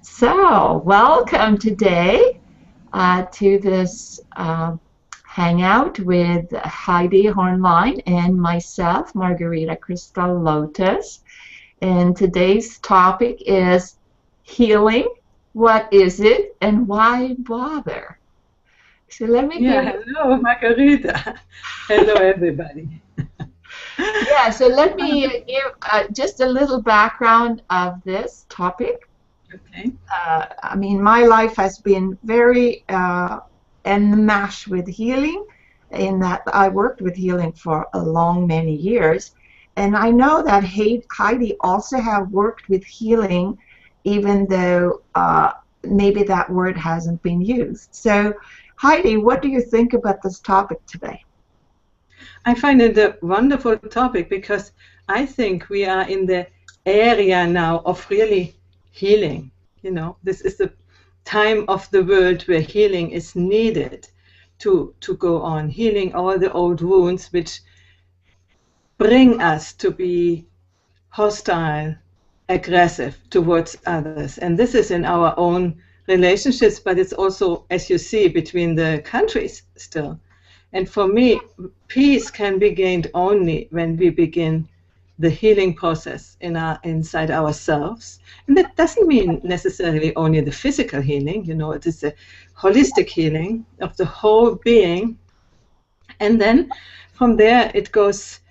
So, welcome today to this hangout with Heidi Hornlein and myself, Margherita Crystal Lotus. And today's topic is healing. What is it and why bother? So let me Yeah, hello, Margherita. Hello, everybody. so let me give just a little background of this topic. Okay. I mean, my life has been very enmeshed with healing, in that I worked with healing for a long many years. And I know that Heidi also have worked with healing, even though maybe that word hasn't been used. So, Heidi, what do you think about this topic today? I find it a wonderful topic because I think we are in the area now of really healing. You know, this is the time of the world where healing is needed to go on, healing all the old wounds which bring us to be hostile, aggressive towards others. And this is in our own relationships, but it's also, as you see, between the countries still. And for me, peace can be gained only when we begin the healing process inside ourselves. And that doesn't mean necessarily only the physical healing, you know, it is a holistic healing of the whole being. And then from there it goes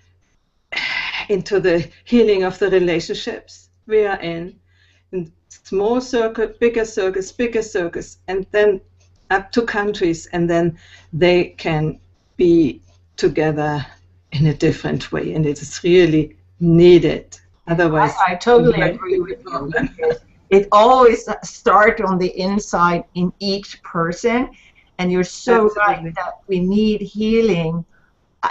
into the healing of the relationships we are in small circle, bigger circles, and then up to countries, and then they can be together in a different way, and it is really needed. Otherwise, I totally agree with you. It always starts on the inside in each person, and you're so right that we need healing.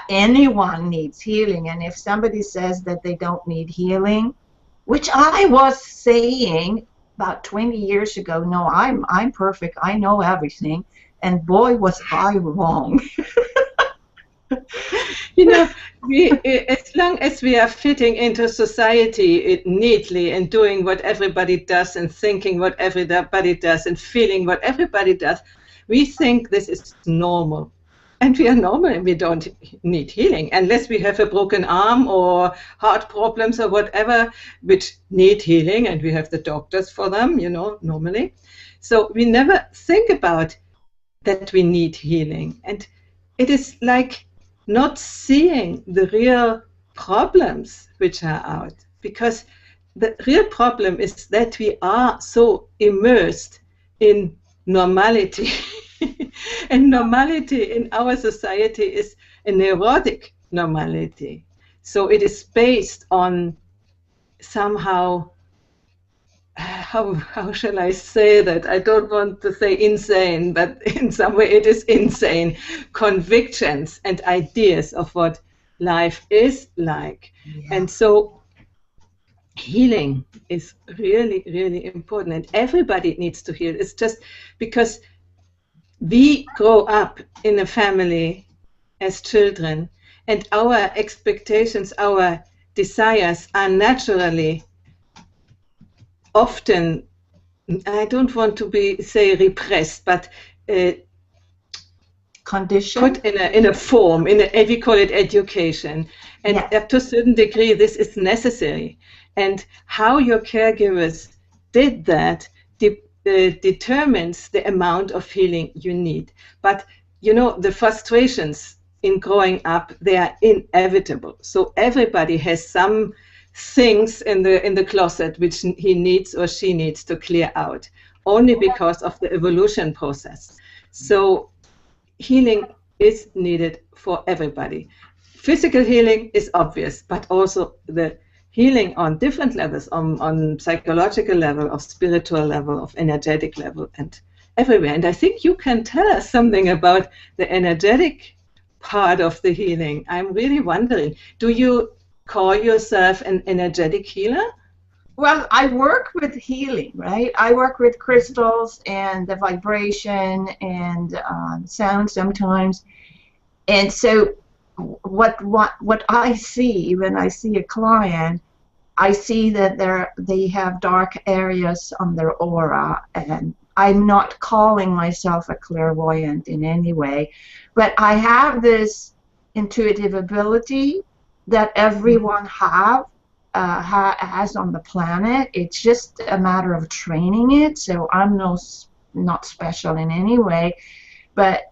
Anyone needs healing, and if somebody says that they don't need healing, which I was saying about 20 years ago, no, I'm perfect, I know everything, and boy was I wrong. You know, as long as we are fitting into society neatly and doing what everybody does and thinking what everybody does and feeling what everybody does, we think this is normal. And we are normal and we don't need healing unless we have a broken arm or heart problems or whatever, which need healing, and we have the doctors for them, you know, normally. So we never think about that we need healing. And it is like not seeing the real problems which are out, because the real problem is that we are so immersed in normality. And normality in our society is a neurotic normality. So it is based on somehow, how shall I say that? I don't want to say insane, but in some way it is insane convictions and ideas of what life is like. Yeah. And so healing is really, really important, and everybody needs to heal. It's just because we grow up in a family as children, and our expectations, our desires are naturally often, I don't want to say repressed, but conditioned, put in a form, we call it education. And yes, up to a certain degree, this is necessary. And how your caregivers did that determines the amount of healing you need. But you know, the frustrations in growing up, they are inevitable. So everybody has some things in the closet which he needs or she needs to clear out, only because of the evolution process. So healing is needed for everybody. Physical healing is obvious, but also the healing on different levels, on psychological level, of spiritual level, of energetic level, and everywhere. And I think you can tell us something about the energetic part of the healing. I'm really wondering, do you call yourself an energetic healer? Well, I work with healing, right? I work with crystals and the vibration and sound sometimes. And so what I see when I see a client, I see that they have dark areas on their aura, and I'm not calling myself a clairvoyant in any way, but I have this intuitive ability that everyone has on the planet. It's just a matter of training it. So I'm not special in any way. But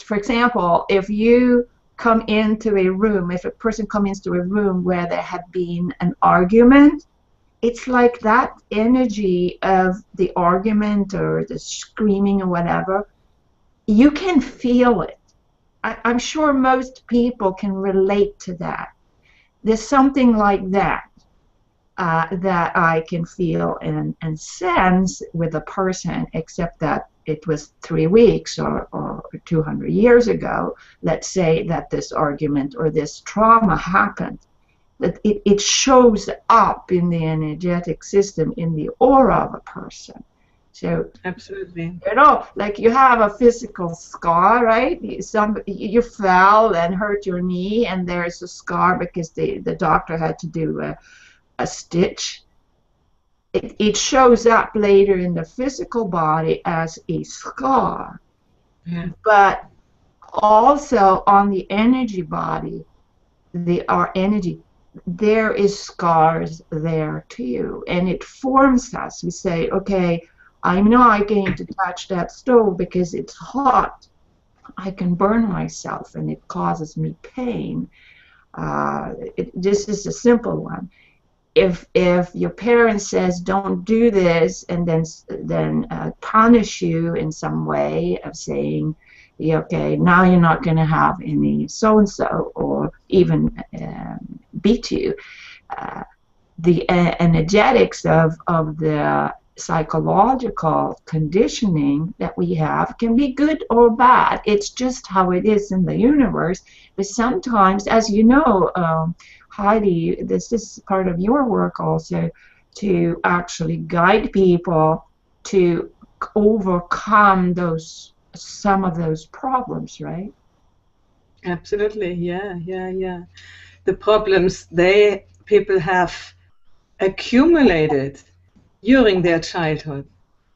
for example, if you come into a room, if a person comes into a room where there had been an argument, it's like that energy of the argument or the screaming or whatever, you can feel it. I'm sure most people can relate to that. There's something like that that I can feel and sense with a person, except that it was 3 weeks or 200 years ago. Let's say that this argument or this trauma happened, that it shows up in the energetic system, in the aura of a person. So absolutely, you know, like you have a physical scar, right? You fell and hurt your knee, and there's a scar because the doctor had to do a stitch. It shows up later in the physical body as a scar, but also on the energy body, our energy, there is scars there too, and it forms us. We say, okay, I'm not going to touch that stove because it's hot. I can burn myself, and it causes me pain. This is a simple one. If your parent says don't do this, and then punish you in some way of saying, yeah, okay, now you're not going to have any so and so, or even beat you, the energetics of the psychological conditioning that we have can be good or bad. It's just how it is in the universe. But sometimes, as you know, Heidi, this is part of your work also, to actually guide people to overcome some of those problems, right? Absolutely, yeah. The problems people have accumulated during their childhood,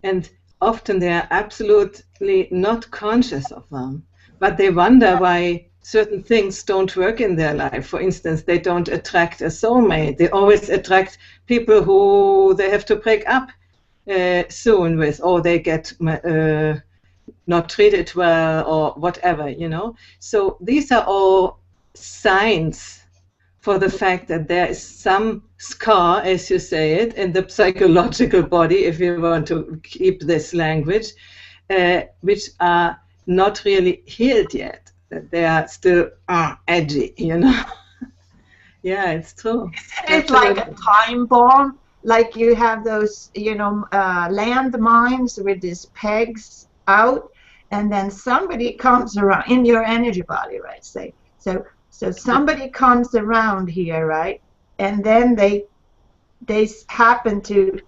and often they are absolutely not conscious of them, but they wonder why certain things don't work in their life. For instance, they don't attract a soulmate. They always attract people who they have to break up soon with, or they get not treated well, or whatever, you know. So these are all signs for the fact that there is some scar, as you say it, in the psychological body, if you want to keep this language, which are not really healed yet. That they are still edgy, you know. Yeah, it's true. It's like a time bomb. Like you have those, you know, landmines with these pegs out, and then somebody comes around in your energy body, right? Say so somebody comes around here, right? And then they happen to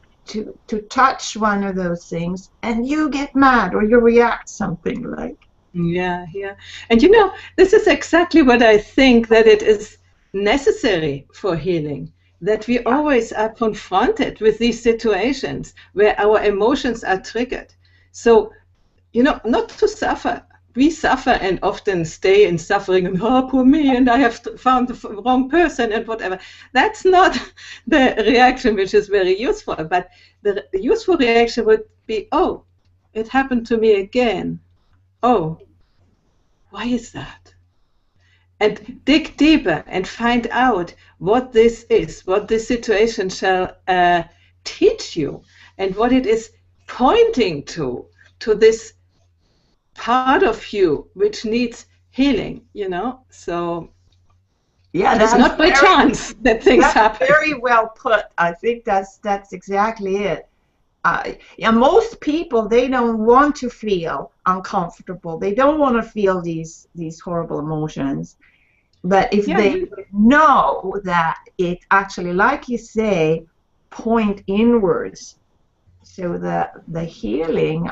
touch one of those things, and you get mad or you react something like. Yeah. And you know, this is exactly what I think that it is necessary for healing. That we always are confronted with these situations where our emotions are triggered. So, you know, not to suffer. We suffer and often stay in suffering and, oh, poor me, and I have found the wrong person and whatever. That's not the reaction which is very useful. But the useful reaction would be, oh, it happened to me again. Oh, why is that? And dig deeper and find out what this is, what this situation shall teach you, and what it is pointing to this part of you which needs healing, you know. So yeah, it's not by chance that things happen. Very well put. I think that's exactly it. Yeah, most people, they don't want to feel uncomfortable. They don't want to feel these horrible emotions. But if they know that it actually, like you say, point inwards. So the healing,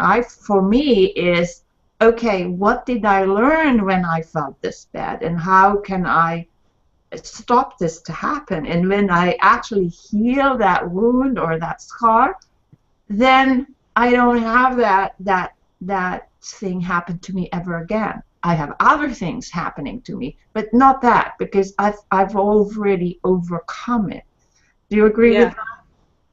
for me, is, okay, what did I learn when I felt this bad, and how can I stop this to happen. And when I actually heal that wound or that scar, then I don't have that thing happen to me ever again. I have other things happening to me, but not that, because I've already overcome it. Do you agree with that?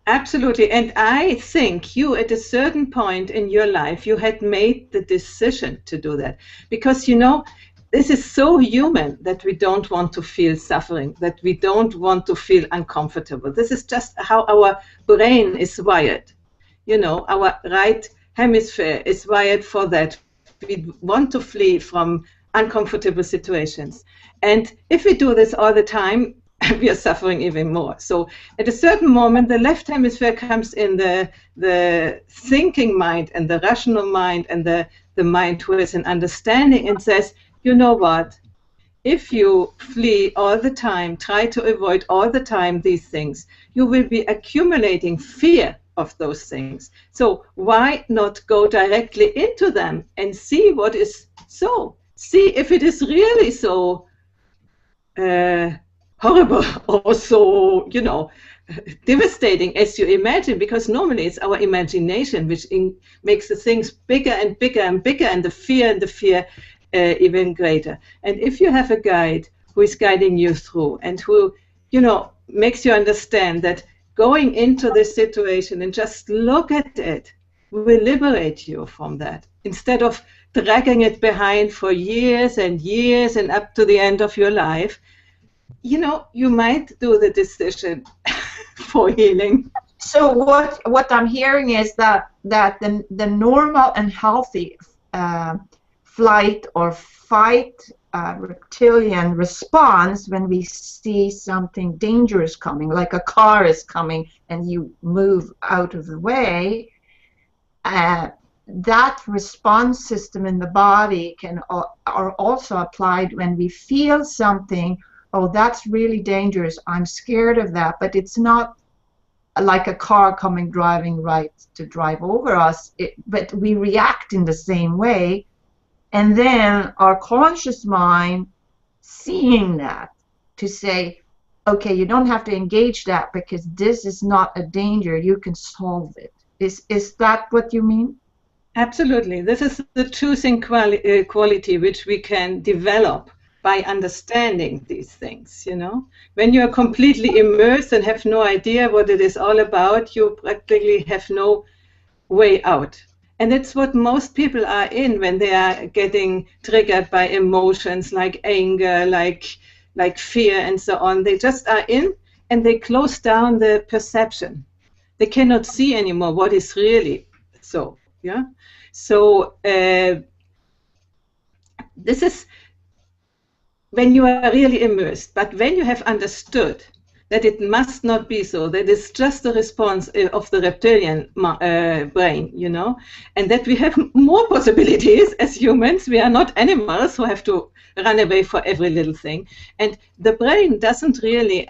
Absolutely. And I think you, at a certain point in your life, you had made the decision to do that. Because, you know, this is so human that we don't want to feel suffering, that we don't want to feel uncomfortable. This is just how our brain is wired. You know, our right hemisphere is wired for that. We want to flee from uncomfortable situations. And if we do this all the time, we are suffering even more. So at a certain moment, the left hemisphere comes in, the thinking mind and the rational mind and the mind who is an understanding, and says, you know what, if you flee all the time, try to avoid all the time these things, you will be accumulating fear of those things. So why not go directly into them and see what is so? See if it is really so horrible or so, you know, devastating as you imagine, because normally it's our imagination which makes the things bigger and bigger and bigger, and the fear even greater. And if you have a guide who is guiding you through and who, you know, makes you understand that going into this situation and just look at it will liberate you from that, instead of dragging it behind for years and years and up to the end of your life, you know, you might do the decision for healing. So what I'm hearing is that the normal and healthy flight or fight reptilian response when we see something dangerous coming, like a car is coming and you move out of the way, that response system in the body are also applied when we feel something. Oh, that's really dangerous, I'm scared of that, but it's not like a car driving right to drive over us, but we react in the same way. And then our conscious mind seeing that to say, okay, you don't have to engage that because this is not a danger, you can solve it. Is that what you mean? Absolutely. This is the choosing quality which we can develop by understanding these things, you know. When you are completely immersed and have no idea what it is all about, you practically have no way out. And that's what most people are in when they are getting triggered by emotions like anger, like fear and so on. They just are in and they close down the perception. They cannot see anymore what is really so, yeah. So this is when you are really immersed. But when you have understood that it must not be so, that it's just the response of the reptilian brain, you know, and that we have more possibilities as humans. We are not animals who have to run away for every little thing. And the brain doesn't really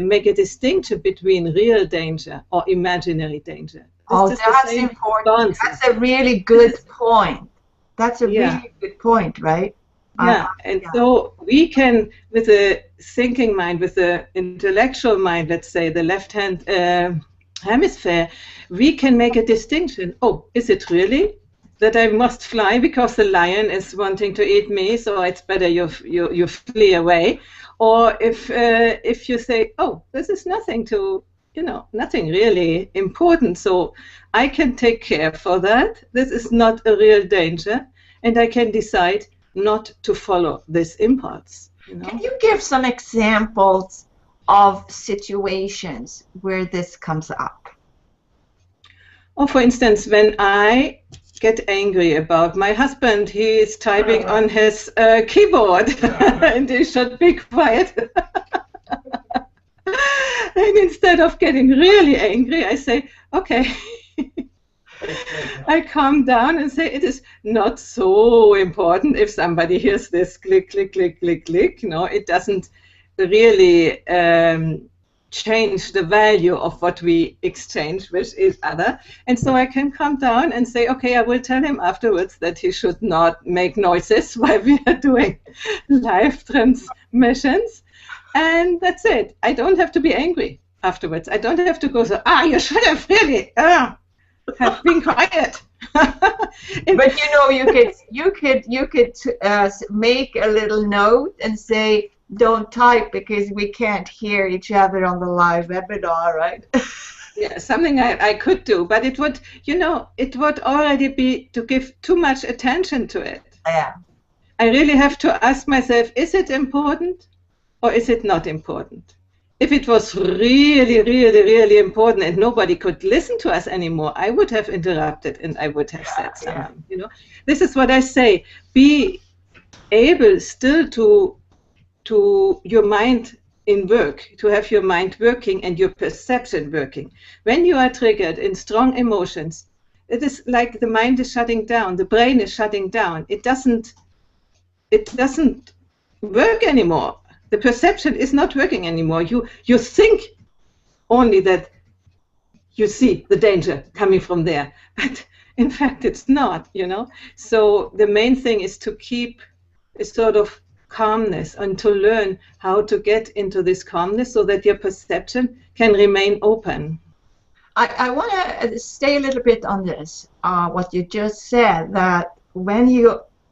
make a distinction between real danger or imaginary danger. Oh, that's important. That's a really good point. That's a really good point, right? Yeah, and so we can, with the thinking mind, with the intellectual mind, let's say the left-hand hemisphere, we can make a distinction. Oh, is it really that I must fly because the lion is wanting to eat me, so it's better you flee away? Or if you say, oh, this is nothing to, you know, nothing really important, so I can take care for that. This is not a real danger, and I can decide not to follow this impulse. You know? Can you give some examples of situations where this comes up? Or for instance, when I get angry about my husband, he is typing on his keyboard and he should be quiet. And instead of getting really angry, I say, okay. I calm down and say it is not so important if somebody hears this click, click, click, click, click. No, it doesn't really change the value of what we exchange with each other. And so I can calm down and say, okay, I will tell him afterwards that he should not make noises while we are doing live transmissions. and that's it. I don't have to be angry afterwards. I don't have to go so, you should have really have been quiet. But you could make a little note and say, don't type because we can't hear each other on the live webinar, right? Yeah, something I could do, but it would, it would already be to give too much attention to it. Yeah. I really have to ask myself, is it important or is it not important? If it was really, really, really important and nobody could listen to us anymore, I would have interrupted and I would have said something. This is what I say. Be able still to your mind in work, to have your mind working and your perception working. When you are triggered in strong emotions, it is like the mind is shutting down, the brain is shutting down. It doesn't work anymore. The perception is not working anymore. You think only that you see the danger coming from there, but in fact it's not, So the main thing is to keep a sort of calmness and to learn how to get into this calmness so that your perception can remain open. I want to stay a little bit on this, what you just said, that when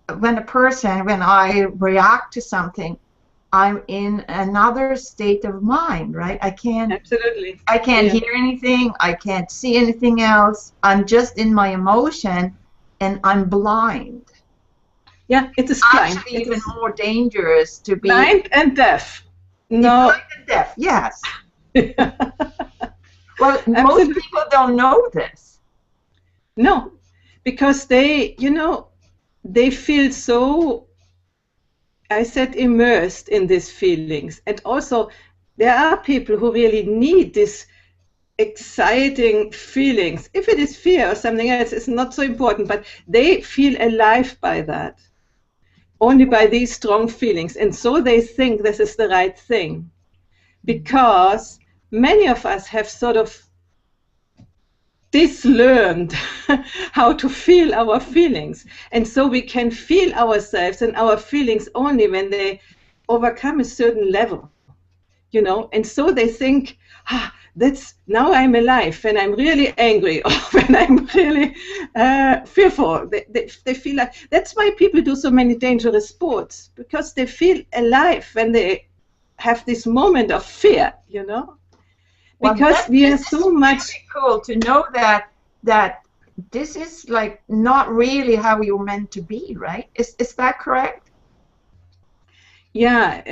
I react to something, I'm in another state of mind, right? I can't hear anything, I can't see anything else, I'm just in my emotion and I'm blind. Yeah, it is blind. Actually, even more dangerous to be blind and deaf. No. Blind and deaf, yes. Well, most people don't know this. No, because they feel so, I said, immersed in these feelings. And also, there are people who really need these exciting feelings. If it is fear or something else, it's not so important, but they feel alive by that. Only by these strong feelings. And so they think this is the right thing. Because many of us have sort of dislearned how to feel our feelings. And so we can feel ourselves and our feelings only when they overcome a certain level. And so they think, that's now I'm alive when I'm really angry or when I'm really fearful. They feel like, that's why people do so many dangerous sports, because they feel alive when they have this moment of fear, because we are so much cool to know that this is like not really how you're meant to be, right? Is that correct? Yeah,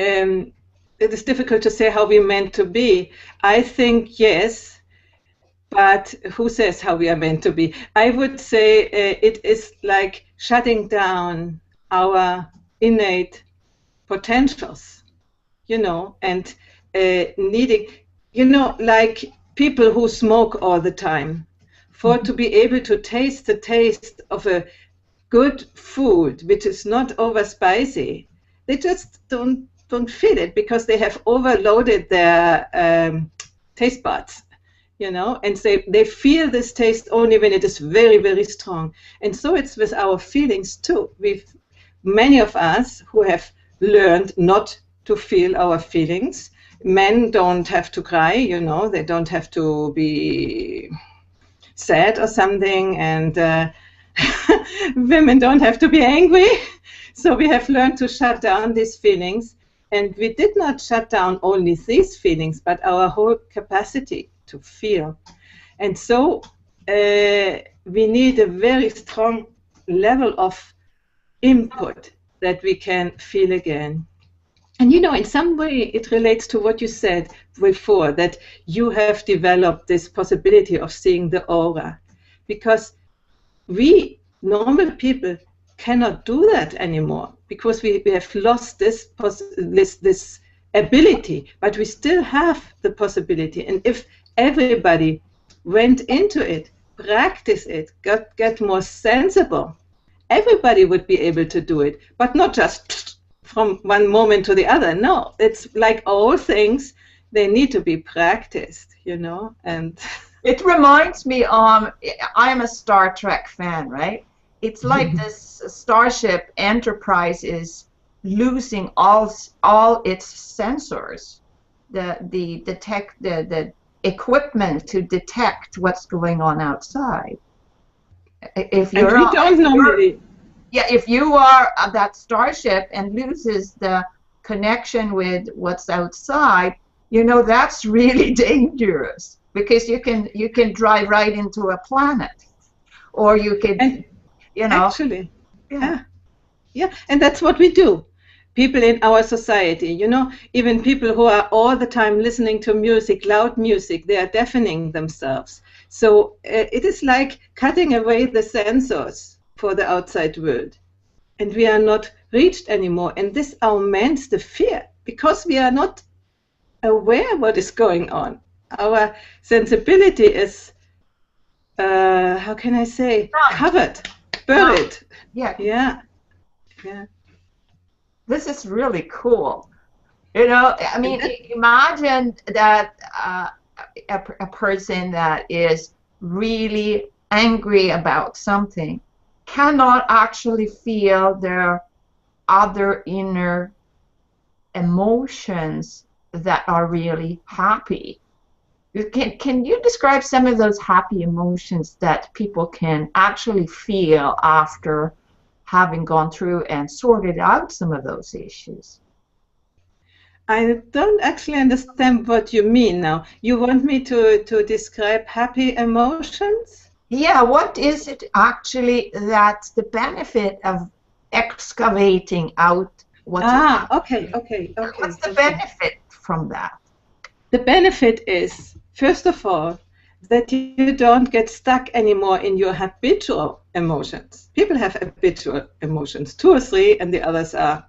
it is difficult to say how we're meant to be. I think yes, but who says how we are meant to be? I would say it is like shutting down our innate potentials, and needing, like people who smoke all the time, to be able to taste the taste of a good food, which is not over spicy, they just don't feel it because they have overloaded their taste buds, and they feel this taste only when it is very, very strong. And so it's with our feelings too. Many of us who have learned not to feel our feelings. Men don't have to cry, they don't have to be sad or something, and women don't have to be angry. So we have learned to shut down these feelings. And we did not shut down only these feelings, but our whole capacity to feel. And so we need a very strong level of input that we can feel again. And in some way it relates to what you said before, that you have developed this possibility of seeing the aura. Because we normal people cannot do that anymore, because we have lost this ability, but we still have the possibility. And if everybody went into it, practice it, get more sensible, everybody would be able to do it, but not just from one moment to the other. No, it's like all things, they need to be practiced, and it reminds me I'm a Star Trek fan, right? It's like this Starship Enterprise is losing all its sensors, the equipment to detect what's going on outside. If you're, and we don't normally. Yeah, if you are that starship and loses the connection with what's outside, you know, that's really dangerous, because you can drive right into a planet, or you could, you know. Actually, yeah, and that's what we do. People in our society, you know, even people who are all the time listening to music, loud music, they are deafening themselves. So it is like cutting away the sensors for the outside world. And we are not reached anymore. And this augments the fear, because we are not aware what is going on. Our sensibility is, how can I say, covered, buried. Yeah. This is really cool. You know, I mean, imagine that a person that is really angry about something cannot actually feel their other inner emotions that are really happy. Can you describe some of those happy emotions that people can actually feel after having gone through and sorted out some of those issues? I don't actually understand what you mean now. You want me to describe happy emotions? Yeah, what is it actually that's the benefit of excavating out what's okay. What's the benefit from that? The benefit is, first of all, that you don't get stuck anymore in your habitual emotions. People have habitual emotions, 2 or 3, and the others are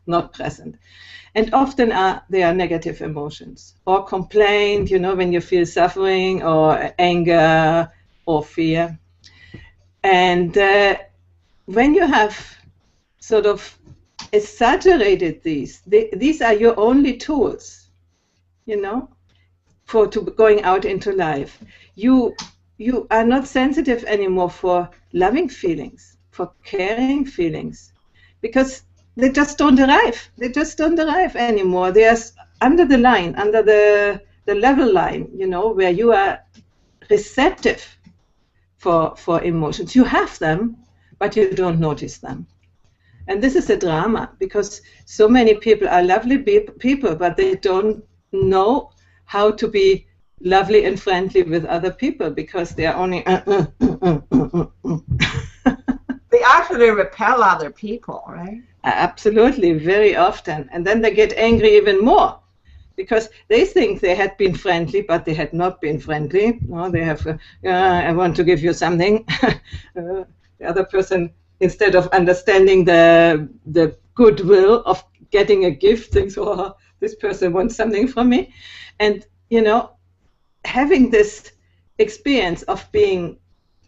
not present. And often they are negative emotions, or complaint, you know, when you feel suffering, or anger, or fear. And when you have sort of exaggerated these are your only tools, you know, for going out into life. You are not sensitive anymore for loving feelings, for caring feelings, because they just don't arrive. They just don't arrive anymore. They are under the line, under the level line, you know, where you are receptive for emotions. You have them, but you don't notice them. And this is a drama, because so many people are lovely people, but they don't know how to be lovely and friendly with other people, because they are only They actually repel other people, right? Absolutely, very often. And then they get angry even more, because they think they had been friendly, but they had not been friendly. No, they have, I want to give you something. The other person, instead of understanding the goodwill of getting a gift, thinks, oh, this person wants something from me. And, you know, having this experience of being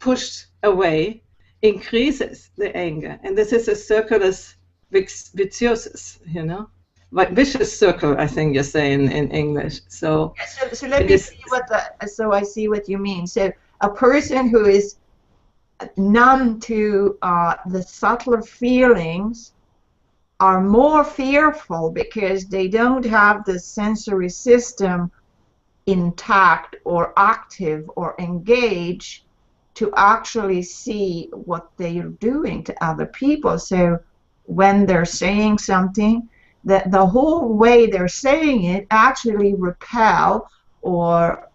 pushed away increases the anger. And this is a circulus viciosus, you know, like vicious circle, I think you say in English. So let me see so I see what you mean. So a person who is numb to the subtler feelings are more fearful, because they don't have the sensory system intact or active or engaged to actually see what they are doing to other people. So when they're saying something, that the whole way they're saying it actually repel or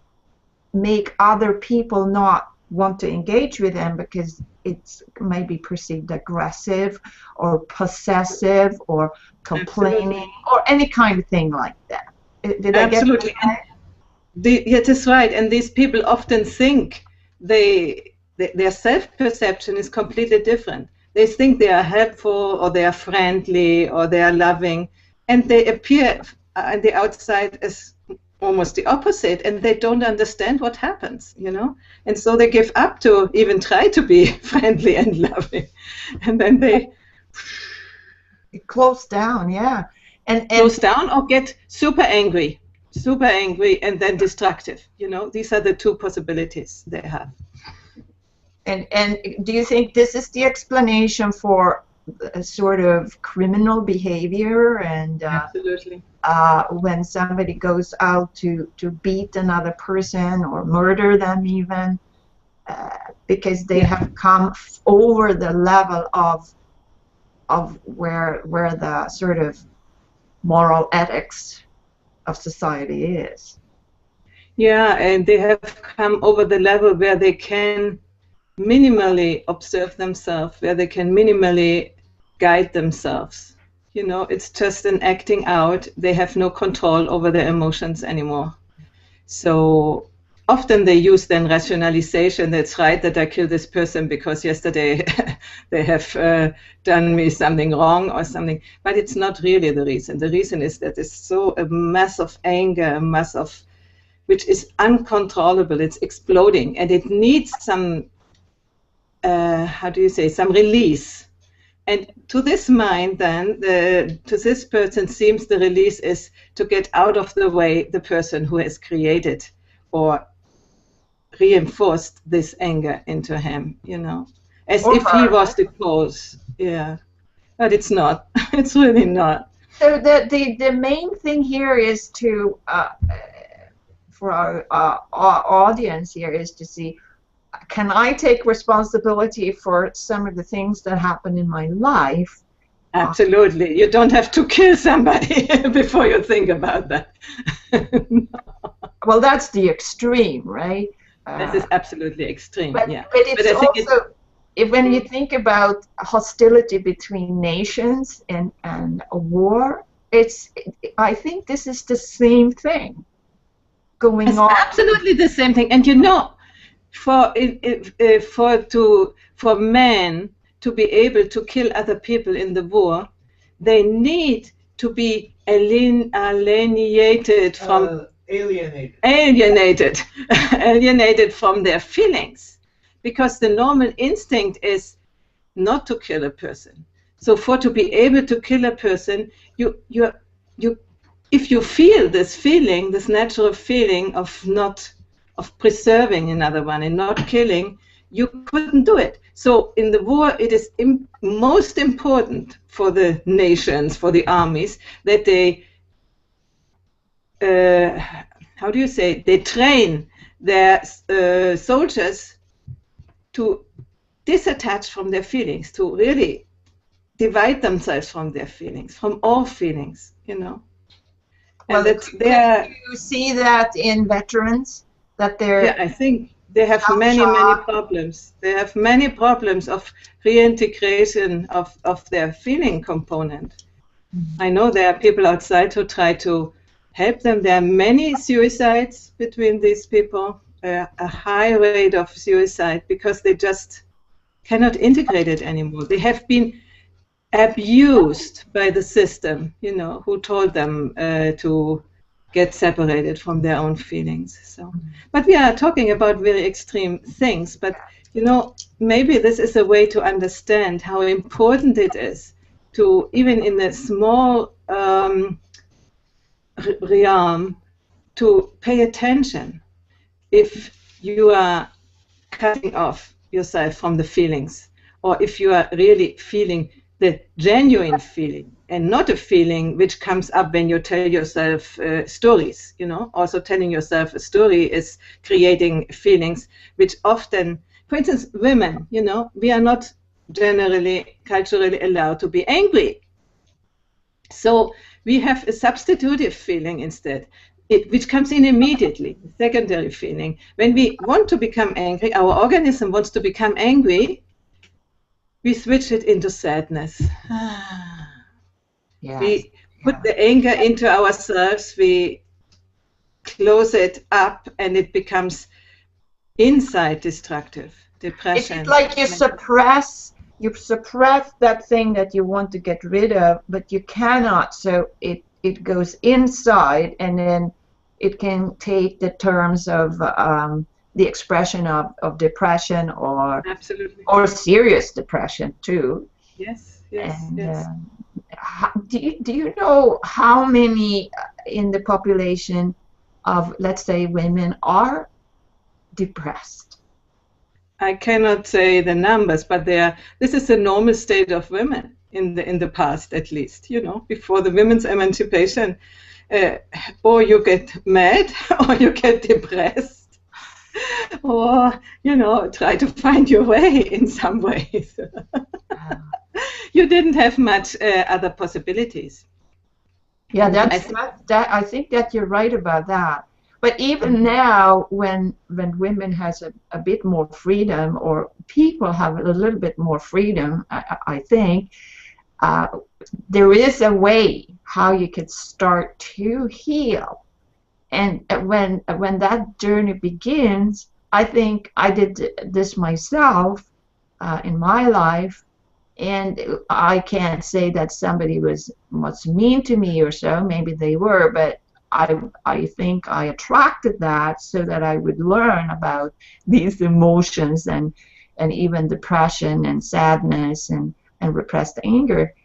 make other people not want to engage with them, because it's maybe perceived aggressive or possessive or complaining or any kind of thing like that. Did Absolutely. I get that? Yeah, that's right. And these people often think their self-perception is completely different. They think they are helpful, or they are friendly, or they are loving, and they appear on the outside as almost the opposite, and they don't understand what happens, you know, and so they give up to even try to be friendly and loving, and then they close down, and close down, or get super angry, and then destructive. You know, these are the 2 possibilities they have. And do you think this is the explanation for a sort of criminal behavior, and Absolutely. when somebody goes out to beat another person or murder them even, because they have come over the level of where the sort of moral ethics of society is. Yeah, and they have come over the level where they can minimally observe themselves, where they can minimally guide themselves. You know, it's just an acting out. They have no control over their emotions anymore. So often they use then rationalization. That's right that I killed this person because yesterday they have done me something wrong or something. But it's not really the reason. The reason is that it's so a mass of anger, a mass of which is uncontrollable. It's exploding, and it needs some how do you say, some release. And to this mind, then, to this person seems the release is to get out of the way the person who has created or reinforced this anger into him, you know, as if he was the cause. Yeah, but it's not. It's really not. So the main thing here is to, for our audience here, is to see, can I take responsibility for some of the things that happen in my life? Absolutely. You don't have to kill somebody before you think about that. Well, that's the extreme, right? This is absolutely extreme, yeah. But it's also, when you think about hostility between nations and a war, I think this is the same thing going on. It's absolutely the same thing. And you know, for men to be able to kill other people in the war, they need to be alienated from alienated from their feelings, because the normal instinct is not to kill a person. So to be able to kill a person, if you feel this feeling, this natural feeling of preserving another one and not killing, you couldn't do it. So in the war, it is most important for the nations, for the armies, that they, how do you say, they train their soldiers to disattach from their feelings, to really divide themselves from their feelings, from all feelings, you know. Well, do you see that in veterans? Yeah, I think they have many problems. They have many problems of reintegration of their feeling component. Mm-hmm. I know there are people outside who try to help them. There are many suicides between these people, a high rate of suicide, because they just cannot integrate it anymore. They have been abused by the system, you know, who told them to get separated from their own feelings. So, but we are talking about very extreme things. But you know, maybe this is a way to understand how important it is to, even in a small realm, to pay attention. If you are cutting off yourself from the feelings, or if you are really feeling the genuine feeling, and not a feeling which comes up when you tell yourself stories, you know. Also telling yourself a story is creating feelings which often, for instance, women, you know, we are not generally, culturally allowed to be angry. So we have a substitutive feeling instead, which comes in immediately, secondary feeling. When we want to become angry, our organism wants to become angry, we switch it into sadness. Yes. We put the anger into ourselves, we close it up, and it becomes inside destructive, depression. It's like you suppress that thing that you want to get rid of, but you cannot, so it goes inside, and then it can take the terms of the expression of depression, or absolutely, or serious depression too. Yes. Do you know how many in the population of, let's say, women are depressed? I cannot say the numbers, but this is the normal state of women. in the past, at least, you know, before the women's emancipation. Or you get mad, or you get depressed, or, you know, try to find your way in some ways. You didn't have much other possibilities. Yeah, I think that you're right about that. But even now, when women has a bit more freedom, or people have a little bit more freedom, I think there is a way how you could start to heal. And when that journey begins, I think I did this myself in my life. And I can't say that somebody was mean to me or so. Maybe they were, but I think I attracted that so that I would learn about these emotions and even depression and sadness and repressed anger.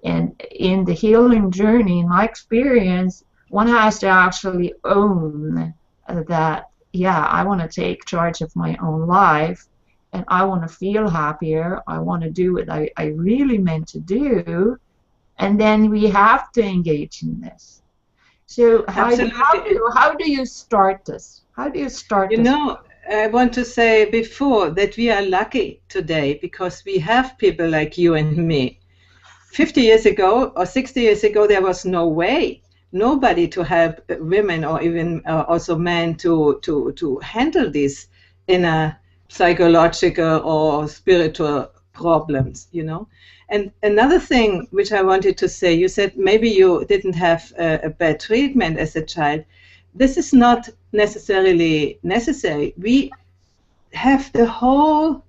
And in the healing journey, in my experience, one has to actually own that, yeah, I want to take charge of my own life. And I want to feel happier. I want to do what I really meant to do. And then we have to engage in this. So how do you start this? How do you start this? You know, I want to say before that we are lucky today because we have people like you and me. 50 years ago or 60 years ago, there was no way, nobody to help women or even also men to handle this inner psychological or spiritual problems, you know. And another thing which I wanted to say, you said maybe you didn't have a bad treatment as a child. This is not necessarily necessary. We have the whole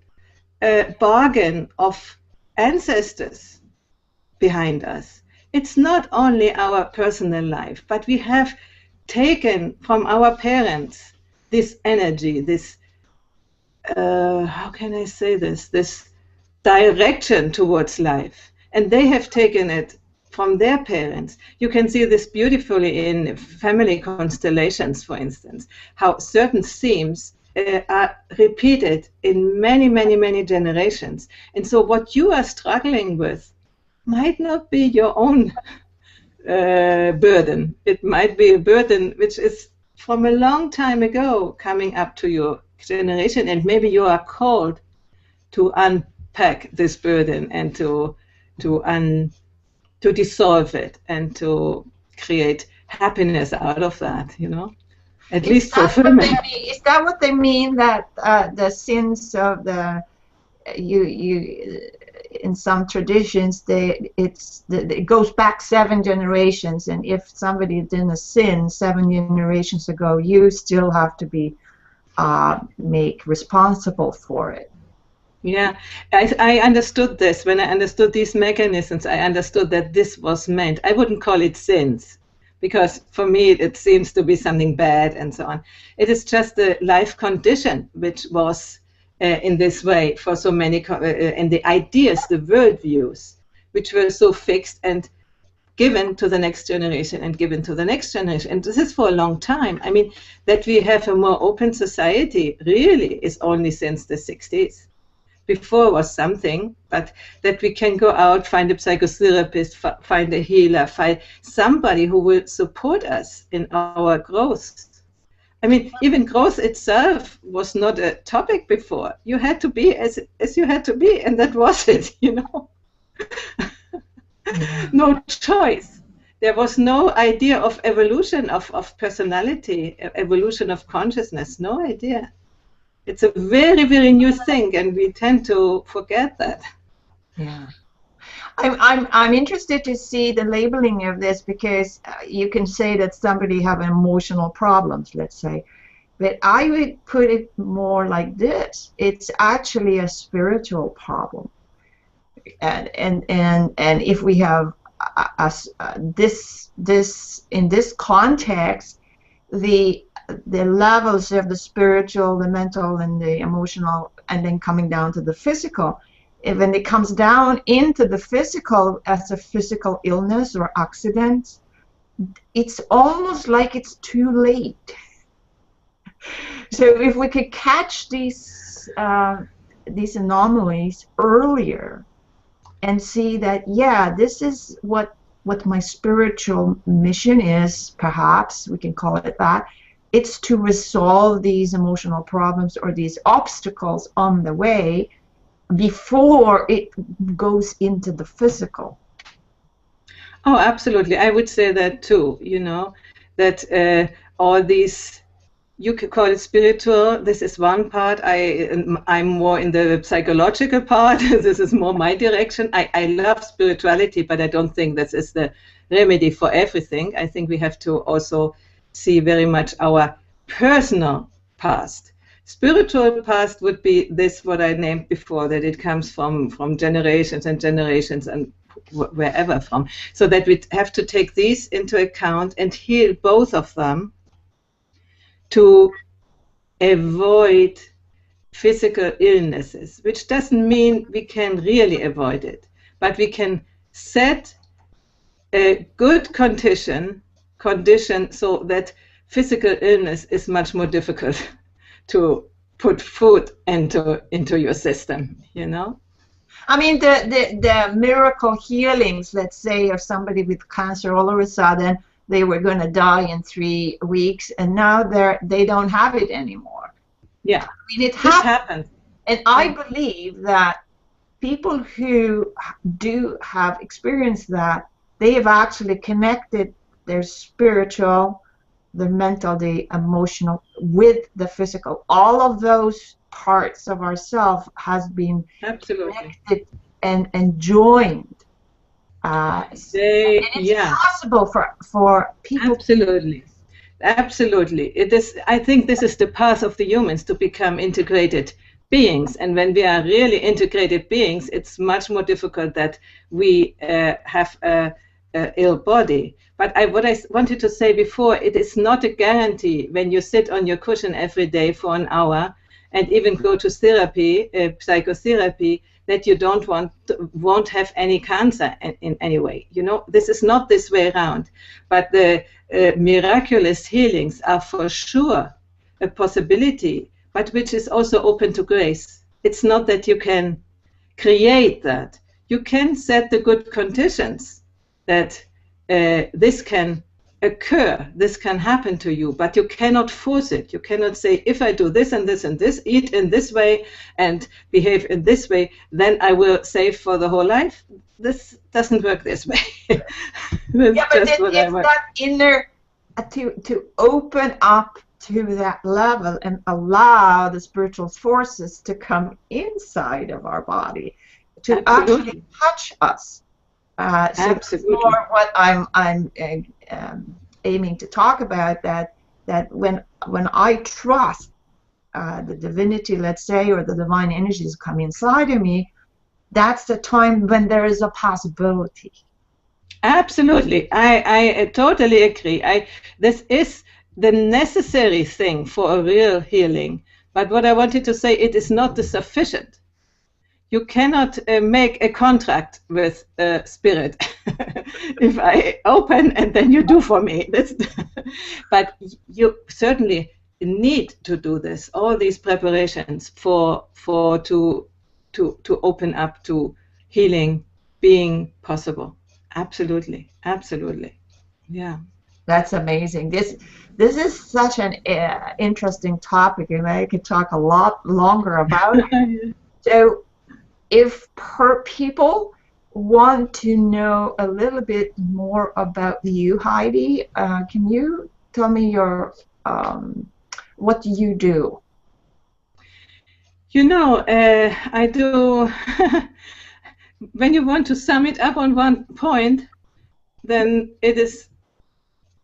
bargain of ancestors behind us. It's not only our personal life, but we have taken from our parents this energy, this how can I say this direction towards life, and they have taken it from their parents. You can see this beautifully in family constellations, for instance, how certain themes are repeated in many generations. And so what you are struggling with might not be your own burden. It might be a burden which is from a long time ago coming up to your generation, and maybe you are called to unpack this burden and to dissolve it and to create happiness out of that, you know, at least fulfillment. Is that what they mean, that the sins of the in some traditions it goes back 7 generations, and if somebody did a sin 7 generations ago, you still have to be make responsible for it? Yeah, I understood this. When I understood these mechanisms, I understood that this was meant. I wouldn't call it sins, because for me it seems to be something bad and so on. It is just the life condition which was in this way for so many, and the ideas, the worldviews, which were so fixed and given to the next generation and given to the next generation. And this is for a long time. I mean, that we have a more open society really is only since the 60s. Before was something, but that we can go out, find a psychotherapist, find a healer, find somebody who will support us in our growth. I mean, even growth itself was not a topic before. You had to be as you had to be, and that was it, you know. No choice. There was no idea of evolution of personality, evolution of consciousness, no idea. It's a very new thing, and we tend to forget that. Yeah, I'm interested to see the labeling of this, because you can say that somebody have emotional problems, let's say, but I would put it more like this: it's actually a spiritual problem, and if we have this in this context, the levels of the spiritual, the mental, and the emotional, and then coming down to the physical. When it comes down into the physical as a physical illness or accident, it's almost like it's too late. So if we could catch these anomalies earlier, and see that, yeah, this is what my spiritual mission is, perhaps we can call it that. It's to resolve these emotional problems or these obstacles on the way before it goes into the physical. Oh, absolutely. I would say that too, that all these, you could call it spiritual. This is one part. I'm more in the psychological part. This is more my direction. I love spirituality, but I don't think this is the remedy for everything. I think we have to also see very much our personal past. Spiritual past would be this, what I named before, that it comes from generations and generations and wherever from. So that we have to take these into account and heal both of them to avoid physical illnesses, which doesn't mean we can really avoid it, but we can set a good condition so that physical illness is much more difficult to put food into your system, I mean, the miracle healings, let's say, of somebody with cancer, all of a sudden they were going to die in 3 weeks, and now they don't have it anymore. Yeah, I mean, it happens. And I believe that people who do have experienced that, they have actually connected their spiritual, the mental, the emotional with the physical. All of those parts of ourselves has been connected and joined. It's possible for people. Absolutely. It is. I think this is the path of the humans, to become integrated beings. And when we are really integrated beings, it's much more difficult that we have a ill body. But what I wanted to say before, it is not a guarantee when you sit on your cushion every day for an hour and even go to therapy, psychotherapy, that you won't have any cancer in any way. This is not this way around. But the miraculous healings are for sure a possibility, but which is also open to grace. It's not that you can create that. You can set the good conditions that this can occur, this can happen to you, but you cannot force it. You cannot say, if I do this and this and this, eat in this way and behave in this way, then I will save for the whole life. This doesn't work this way. Yeah, but it's that inner, to open up to that level and allow the spiritual forces to come inside of our body, to actually touch us. So that's more what I'm aiming to talk about, that when I trust the divinity, let's say, or the divine energies come inside of me, that's the time when there is a possibility. Absolutely. I totally agree. This is the necessary thing for a real healing. But what I wanted to say, it is not the sufficient. You cannot make a contract with spirit. If I open and then you do for me. But you certainly need to do this. All these preparations to open up to healing being possible. Absolutely, absolutely. Yeah. That's amazing. This is such an interesting topic, and I could talk a lot longer about it. So, if people want to know a little bit more about you, Heidi, can you tell me your what do you do? I do. When you want to sum it up on one point, then it is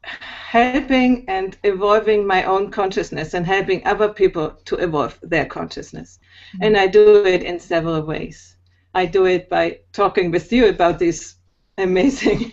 helping and evolving my own consciousness and helping other people to evolve their consciousness. Mm-hmm. And I do it in several ways. I do it by talking with you about these amazing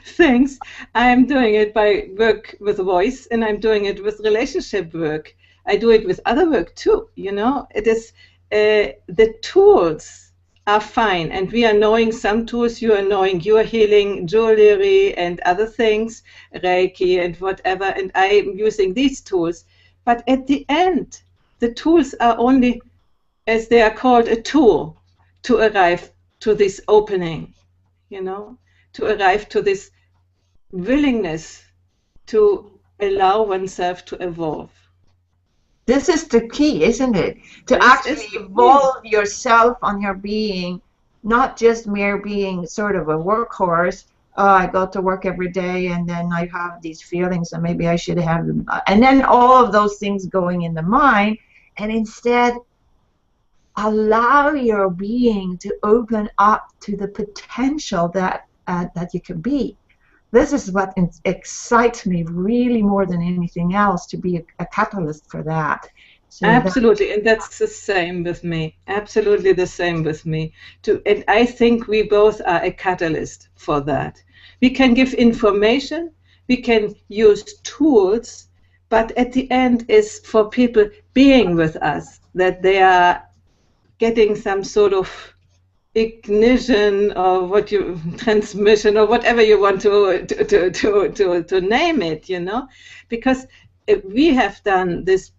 things. I'm doing it by work with voice, and I'm doing it with relationship work. I do it with other work too. It is the tools are fine, and we are knowing some tools. You are knowing your healing jewelry and other things, Reiki and whatever, and I'm using these tools. But at the end, the tools are only, as they are called, a tool to arrive to this opening, you know, to arrive to this willingness to allow oneself to evolve. This is the key, isn't it? To This actually is the evolve yourself on your being, not just mere being sort of a workhorse. Oh, I go to work every day and then I have these feelings and maybe I should have them. And then all of those things going in the mind, and instead allow your being to open up to the potential that that you can be. This is what excites me really more than anything else, to be a catalyst for that. So absolutely, and that's the same with me. Absolutely the same with me. And I think we both are a catalyst for that. We can give information, we can use tools, but at the end is for people being with us, that they are getting some sort of ignition or transmission or whatever you want to name it, you know, because we have done this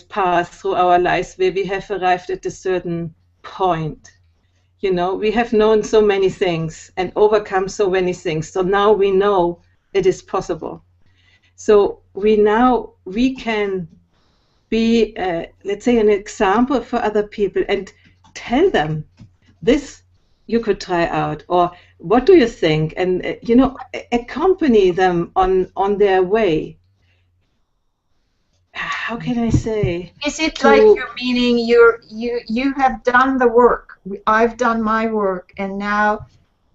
path through our lives where we have arrived at a certain point. You know, we have known so many things and overcome so many things. So now we know it is possible. So we can be, let's say, an example for other people and tell them, this you could try out, or what do you think? And, you know, accompany them on their way. How can I say? Is it like you're meaning you have done the work, I've done my work, and now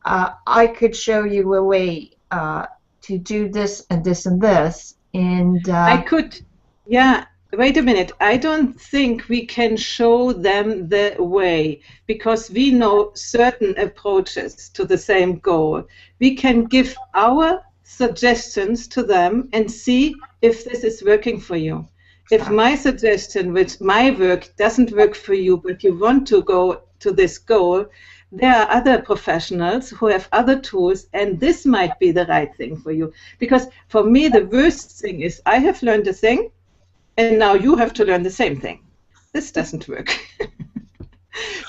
I could show you a way to do this and this and this, and I could, yeah. Wait a minute. I don't think we can show them the way, because we know certain approaches to the same goal. We can give our suggestions to them and see if this is working for you. If my suggestion, which my work doesn't work for you, but you want to go to this goal, there are other professionals who have other tools, and this might be the right thing for you. Because for me, the worst thing is I have learned a thing, and now you have to learn the same thing. This doesn't work.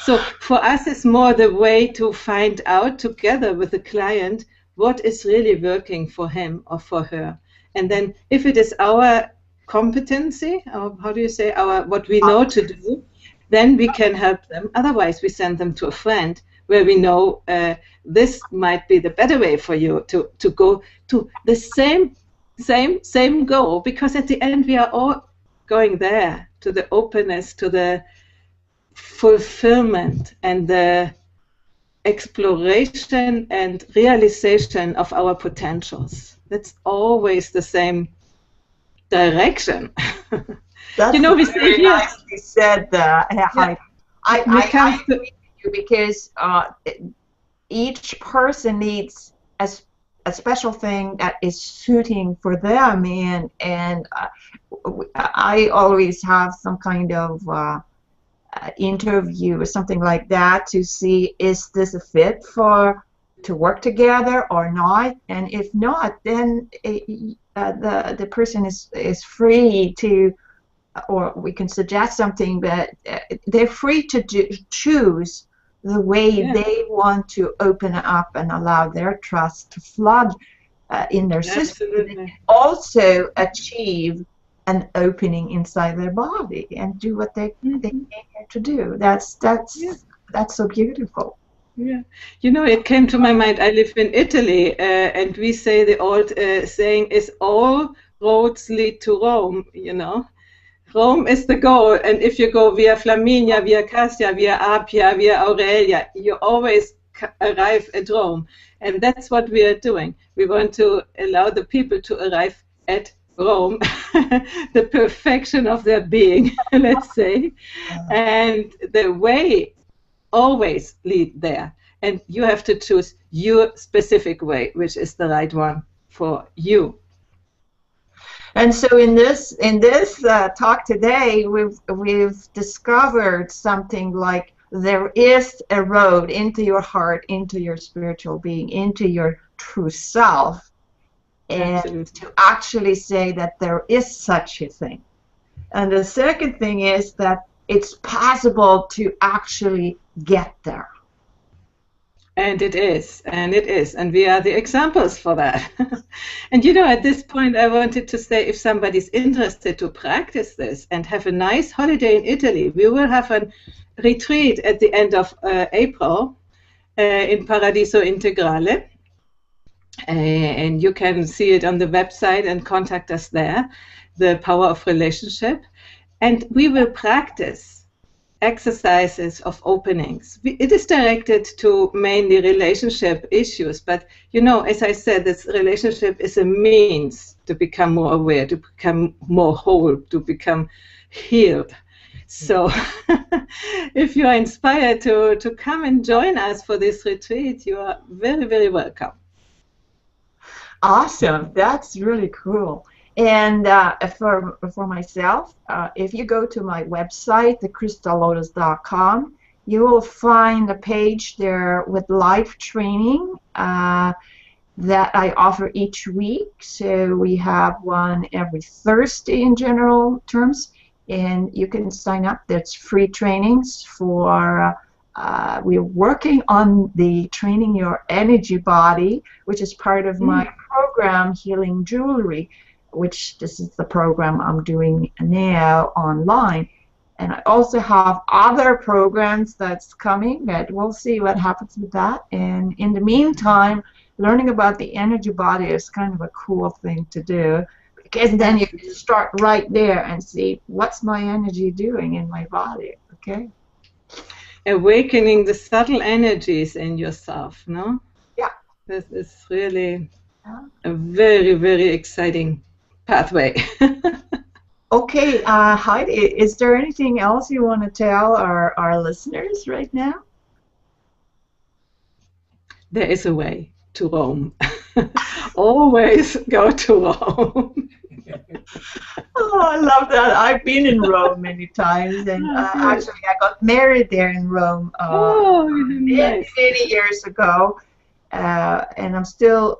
So for us, it's more the way to find out together with the client what is really working for him or for her. And then if it is our competency, or how do you say, what we know to do, then we can help them. Otherwise, we send them to a friend where we know this might be the better way for you to go to the same goal, because at the end we are all going there, to the openness, to the fulfillment and the exploration and realization of our potentials. That's always the same direction. That's, you know, we say here. Nicely said that. Yeah. I agree with you, because each person needs a special thing that is suiting for them, and I always have some kind of interview or something like that to see, is this a fit to work together or not, and if not, then the person is free to, or we can suggest something, but they're free to choose the way they want to open up and allow their trust to flood in their system, and also achieve an opening inside their body and do what they came here to do. That's so beautiful. Yeah, you know, it came to my mind. I live in Italy, and we say the old saying is, all roads lead to Rome. You know, Rome is the goal, and if you go via Flaminia, via Cassia, via Appia, via Aurelia, you always arrive at Rome. And that's what we are doing. We want to allow the people to arrive at Rome, the perfection of their being, let's say, and the way always lead there. And you have to choose your specific way, which is the right one for you. And so in this talk today, we've discovered something like there is a road into your heart, into your spiritual being, into your true self, and absolutely, to actually say that there is such a thing. And the second thing is that it's possible to actually get there. And it is, and we are the examples for that. And you know, at this point, I wanted to say, if somebody's interested to practice this and have a nice holiday in Italy, we will have a retreat at the end of April in Paradiso Integrale. And you can see it on the website and contact us there, the power of relationship. And we will practice exercises of openings. It is directed to mainly relationship issues, but you know, as I said, this relationship is a means to become more aware, to become more whole, to become healed. So if you are inspired to come and join us for this retreat, you are very, very welcome. Awesome. That's really cool. And for myself, if you go to my website, thecrystallotus.com, you will find a page there with live training that I offer each week. So we have one every Thursday in general terms, and you can sign up. That's free trainings for. We're working on the training your energy body, which is part of my program, Healing Jewelry, which this is the program I'm doing now online. And I also have other programs that's coming that we'll see what happens with that. And in the meantime, learning about the energy body is kind of a cool thing to do, because then you can start right there and see what's my energy doing in my body, okay? Awakening the subtle energies in yourself, no? Yeah. This is really a very, very exciting pathway. Okay, Heidi, is there anything else you want to tell our listeners right now? There is a way to Rome. Always go to Rome. Oh, I love that. I've been in Rome many times, and actually I got married there in Rome many years ago. And I'm still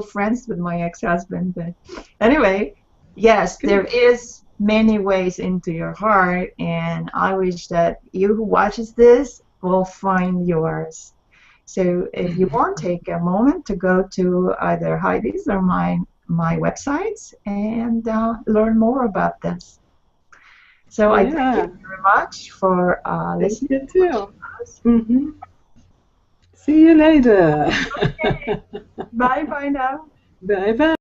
friends with my ex-husband. But anyway, yes, there is many ways into your heart, and I wish that you who watches this will find yours. So if you want, take a moment to go to either Heidi's or my websites and learn more about this. So I thank you very much for listening. Thank you too. See you later. Okay. Bye now. Bye bye.